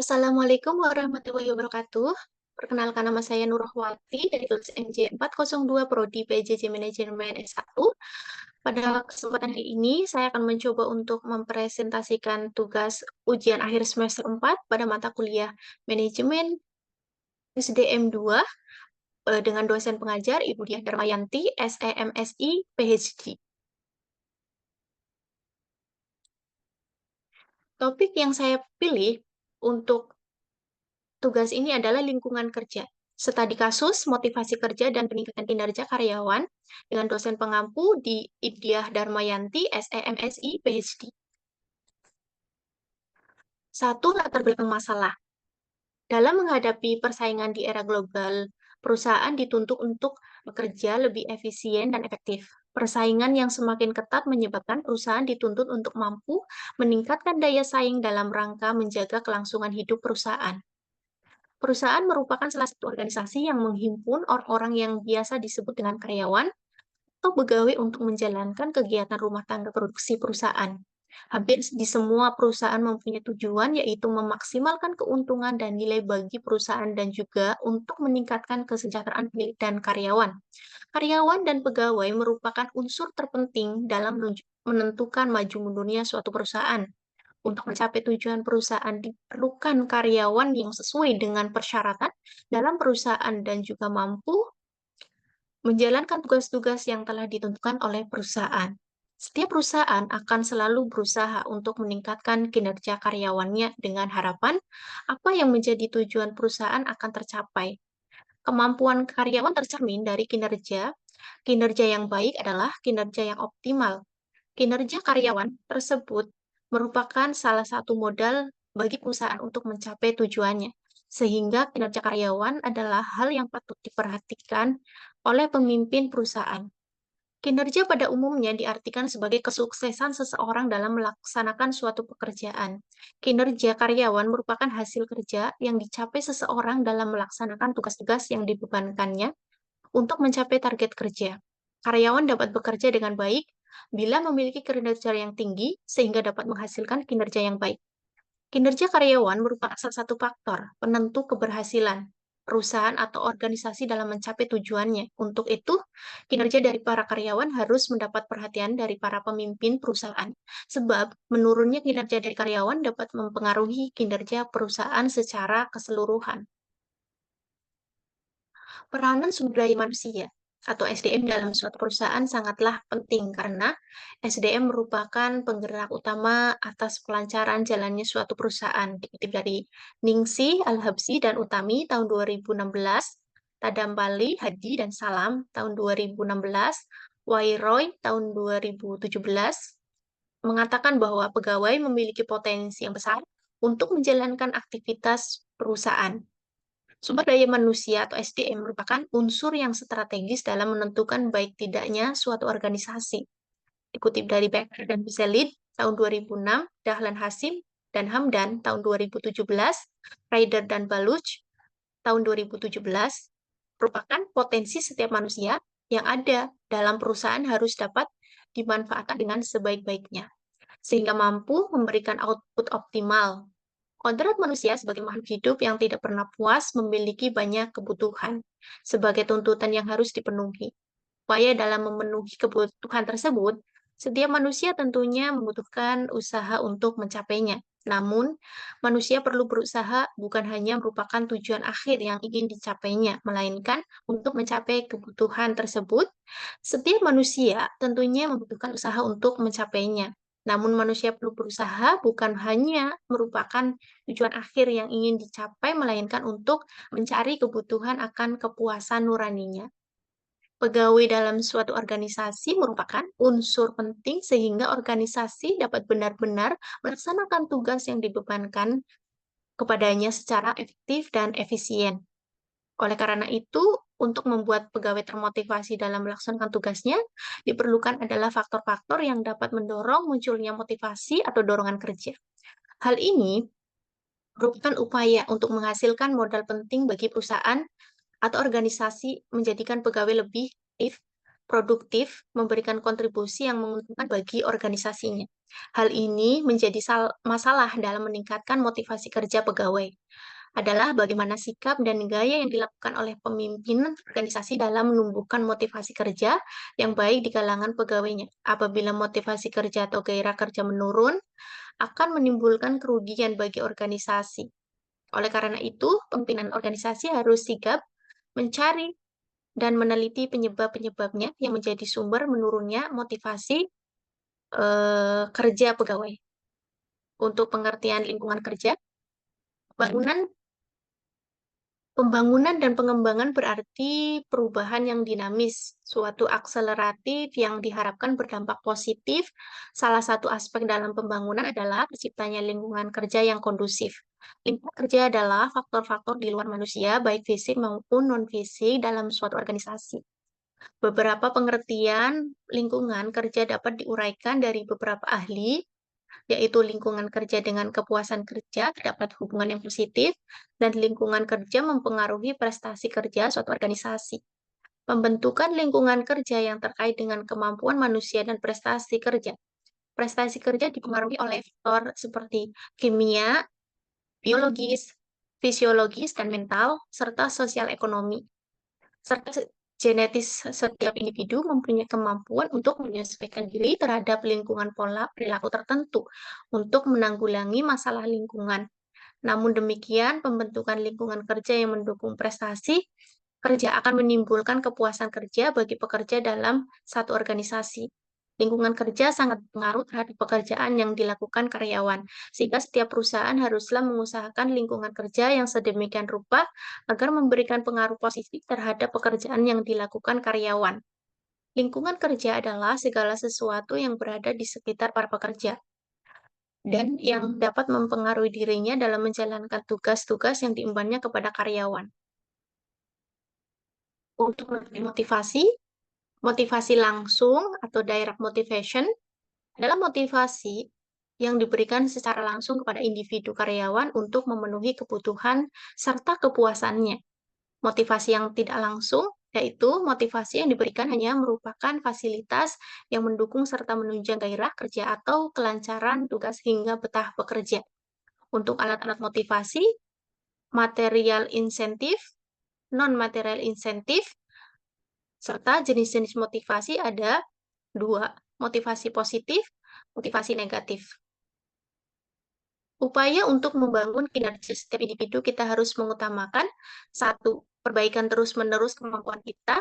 Assalamualaikum warahmatullahi wabarakatuh. Perkenalkan nama saya Nurahwati dari kelas MJ402 Prodi PJJ Manajemen S1. Pada kesempatan hari ini, saya akan mencoba untuk mempresentasikan tugas ujian akhir semester 4 pada mata kuliah Manajemen SDM 2 dengan dosen pengajar Ibu Diah Darmayanti, SEMSI, PhD. Topik yang saya pilih untuk tugas ini adalah lingkungan kerja. Studi kasus, motivasi kerja, dan peningkatan kinerja karyawan dengan dosen pengampu di Idiah Darmayanti, SEMSI, PhD. Satu, latar belakang masalah. Dalam menghadapi persaingan di era global, perusahaan dituntut untuk bekerja lebih efisien dan efektif. Persaingan yang semakin ketat menyebabkan perusahaan dituntut untuk mampu meningkatkan daya saing dalam rangka menjaga kelangsungan hidup perusahaan. Perusahaan merupakan salah satu organisasi yang menghimpun orang-orang yang biasa disebut dengan karyawan atau pegawai untuk menjalankan kegiatan rumah tangga produksi perusahaan. Hampir di semua perusahaan mempunyai tujuan yaitu memaksimalkan keuntungan dan nilai bagi perusahaan dan juga untuk meningkatkan kesejahteraan pemilik dan karyawan. Karyawan dan pegawai merupakan unsur terpenting dalam menentukan maju mundurnya suatu perusahaan. Untuk mencapai tujuan perusahaan diperlukan karyawan yang sesuai dengan persyaratan dalam perusahaan dan juga mampu menjalankan tugas-tugas yang telah ditentukan oleh perusahaan. Setiap perusahaan akan selalu berusaha untuk meningkatkan kinerja karyawannya dengan harapan apa yang menjadi tujuan perusahaan akan tercapai. Kemampuan karyawan tercermin dari kinerja. Kinerja yang baik adalah kinerja yang optimal. Kinerja karyawan tersebut merupakan salah satu modal bagi perusahaan untuk mencapai tujuannya, sehingga kinerja karyawan adalah hal yang patut diperhatikan oleh pemimpin perusahaan. Kinerja pada umumnya diartikan sebagai kesuksesan seseorang dalam melaksanakan suatu pekerjaan. Kinerja karyawan merupakan hasil kerja yang dicapai seseorang dalam melaksanakan tugas-tugas yang dibebankannya untuk mencapai target kerja. Karyawan dapat bekerja dengan baik bila memiliki kinerja yang tinggi sehingga dapat menghasilkan kinerja yang baik. Kinerja karyawan merupakan salah satu faktor penentu keberhasilan perusahaan atau organisasi dalam mencapai tujuannya. Untuk itu, kinerja dari para karyawan harus mendapat perhatian dari para pemimpin perusahaan, sebab menurunnya kinerja dari karyawan dapat mempengaruhi kinerja perusahaan secara keseluruhan. Peranan sumber daya manusia atau SDM dalam suatu perusahaan sangatlah penting karena SDM merupakan penggerak utama atas kelancaran jalannya suatu perusahaan. Dikutip dari Ningsih, Al-Habsyi, dan Utami tahun 2016, Tadampali, Hadi, dan Salam tahun 2016, Wairoy tahun 2017, mengatakan bahwa pegawai memiliki potensi yang besar untuk menjalankan aktivitas perusahaan. Sumber daya manusia atau SDM merupakan unsur yang strategis dalam menentukan baik tidaknya suatu organisasi. Dikutip dari Becker dan Biselid tahun 2006, Dahlan Hasim dan Hamdan tahun 2017, Ryder dan Baluch tahun 2017, merupakan potensi setiap manusia yang ada dalam perusahaan harus dapat dimanfaatkan dengan sebaik-baiknya, sehingga mampu memberikan output optimal. Kodrat manusia sebagai makhluk hidup yang tidak pernah puas memiliki banyak kebutuhan sebagai tuntutan yang harus dipenuhi. Upaya dalam memenuhi kebutuhan tersebut, setiap manusia tentunya membutuhkan usaha untuk mencapainya. Namun, manusia perlu berusaha bukan hanya merupakan tujuan akhir yang ingin dicapainya, melainkan untuk mencapai kebutuhan tersebut, setiap manusia tentunya membutuhkan usaha untuk mencapainya. Namun manusia perlu berusaha bukan hanya merupakan tujuan akhir yang ingin dicapai, melainkan untuk mencari kebutuhan akan kepuasan nuraninya. Pegawai dalam suatu organisasi merupakan unsur penting sehingga organisasi dapat benar-benar melaksanakan tugas yang dibebankan kepadanya secara efektif dan efisien. Oleh karena itu, untuk membuat pegawai termotivasi dalam melaksanakan tugasnya, diperlukan adalah faktor-faktor yang dapat mendorong munculnya motivasi atau dorongan kerja. Hal ini merupakan upaya untuk menghasilkan modal penting bagi perusahaan atau organisasi menjadikan pegawai lebih aktif, produktif, memberikan kontribusi yang menguntungkan bagi organisasinya. Hal ini menjadi masalah dalam meningkatkan motivasi kerja pegawai. Adalah bagaimana sikap dan gaya yang dilakukan oleh pemimpin organisasi dalam menumbuhkan motivasi kerja yang baik di kalangan pegawainya. Apabila motivasi kerja atau gairah kerja menurun, akan menimbulkan kerugian bagi organisasi. Oleh karena itu, pimpinan organisasi harus sigap mencari dan meneliti penyebab-penyebabnya yang menjadi sumber menurunnya motivasi kerja pegawai. Untuk pengertian lingkungan kerja, bangunan pembangunan dan pengembangan berarti perubahan yang dinamis, suatu akseleratif yang diharapkan berdampak positif. Salah satu aspek dalam pembangunan adalah terciptanya lingkungan kerja yang kondusif. Lingkungan kerja adalah faktor-faktor di luar manusia, baik fisik maupun non-fisik dalam suatu organisasi. Beberapa pengertian lingkungan kerja dapat diuraikan dari beberapa ahli, yaitu lingkungan kerja dengan kepuasan kerja terdapat hubungan yang positif, dan lingkungan kerja mempengaruhi prestasi kerja suatu organisasi. Pembentukan lingkungan kerja yang terkait dengan kemampuan manusia dan prestasi kerja. Prestasi kerja dipengaruhi oleh faktor seperti kimia, biologis, fisiologis, dan mental, serta sosial ekonomi. Serta genetis setiap individu mempunyai kemampuan untuk menyesuaikan diri terhadap lingkungan pola perilaku tertentu untuk menanggulangi masalah lingkungan. Namun demikian, pembentukan lingkungan kerja yang mendukung prestasi kerja akan menimbulkan kepuasan kerja bagi pekerja dalam satu organisasi. Lingkungan kerja sangat berpengaruh terhadap pekerjaan yang dilakukan karyawan, sehingga setiap perusahaan haruslah mengusahakan lingkungan kerja yang sedemikian rupa agar memberikan pengaruh positif terhadap pekerjaan yang dilakukan karyawan. Lingkungan kerja adalah segala sesuatu yang berada di sekitar para pekerja dan yang dapat mempengaruhi dirinya dalam menjalankan tugas-tugas yang diembannya kepada karyawan. Untuk memberi motivasi, motivasi langsung atau direct motivation adalah motivasi yang diberikan secara langsung kepada individu karyawan untuk memenuhi kebutuhan serta kepuasannya. Motivasi yang tidak langsung yaitu motivasi yang diberikan hanya merupakan fasilitas yang mendukung serta menunjang gairah kerja atau kelancaran tugas hingga betah bekerja. Untuk alat-alat motivasi, material insentif, non-material insentif, serta jenis-jenis motivasi ada dua, motivasi positif, motivasi negatif. Upaya untuk membangun kinerja setiap individu kita harus mengutamakan satu, perbaikan terus-menerus kemampuan kita,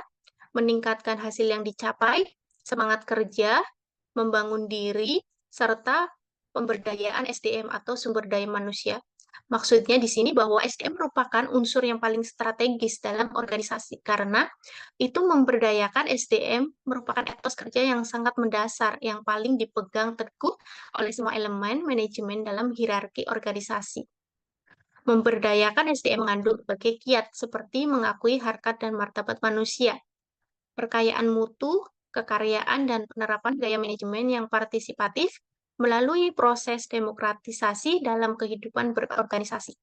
meningkatkan hasil yang dicapai, semangat kerja, membangun diri, serta pemberdayaan SDM atau sumber daya manusia. Maksudnya di sini bahwa SDM merupakan unsur yang paling strategis dalam organisasi karena itu memberdayakan SDM merupakan etos kerja yang sangat mendasar yang paling dipegang teguh oleh semua elemen manajemen dalam hierarki organisasi. Memberdayakan SDM mengandung berbagai kiat seperti mengakui harkat dan martabat manusia, perkayaan mutu, kekaryaan, dan penerapan gaya manajemen yang partisipatif melalui proses demokratisasi dalam kehidupan berorganisasi.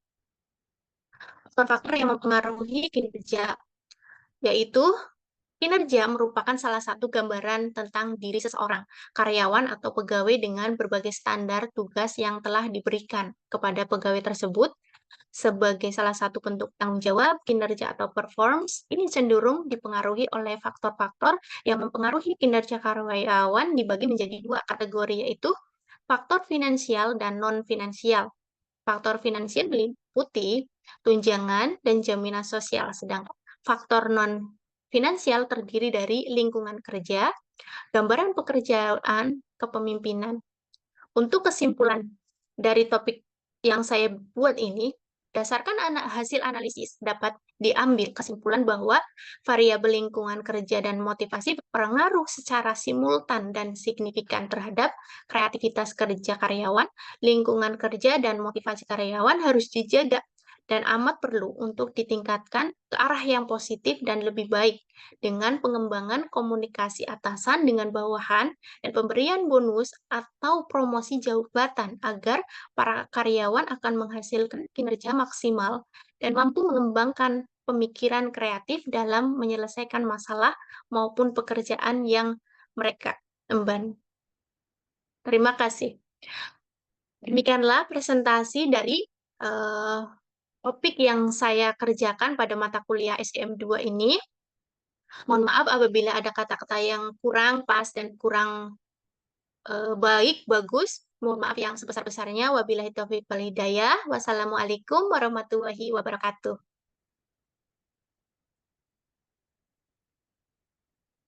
Faktor-faktor yang mempengaruhi kinerja, yaitu kinerja merupakan salah satu gambaran tentang diri seseorang, karyawan atau pegawai dengan berbagai standar tugas yang telah diberikan kepada pegawai tersebut. Sebagai salah satu bentuk tanggung jawab, kinerja atau performance, ini cenderung dipengaruhi oleh faktor-faktor yang mempengaruhi kinerja karyawan dibagi menjadi dua kategori, yaitu faktor finansial dan non-finansial. Faktor finansial meliputi tunjangan dan jaminan sosial, sedangkan faktor non-finansial terdiri dari lingkungan kerja, gambaran pekerjaan, kepemimpinan. Untuk kesimpulan dari topik yang saya buat ini, berdasarkan hasil analisis, dapat diambil kesimpulan bahwa variabel lingkungan kerja dan motivasi berpengaruh secara simultan dan signifikan terhadap kreativitas kerja karyawan. Lingkungan kerja dan motivasi karyawan harus dijaga dan amat perlu untuk ditingkatkan ke arah yang positif dan lebih baik dengan pengembangan komunikasi atasan dengan bawahan dan pemberian bonus atau promosi jabatan agar para karyawan akan menghasilkan kinerja maksimal dan mampu mengembangkan pemikiran kreatif dalam menyelesaikan masalah maupun pekerjaan yang mereka emban. Terima kasih. Demikianlah presentasi dari eh, topik yang saya kerjakan pada mata kuliah SDM 2 ini. Mohon maaf apabila ada kata-kata yang kurang pas dan kurang baik, bagus. Mohon maaf yang sebesar-besarnya. Wabillahi taufiq wal hidayah. Wassalamualaikum warahmatullahi wabarakatuh.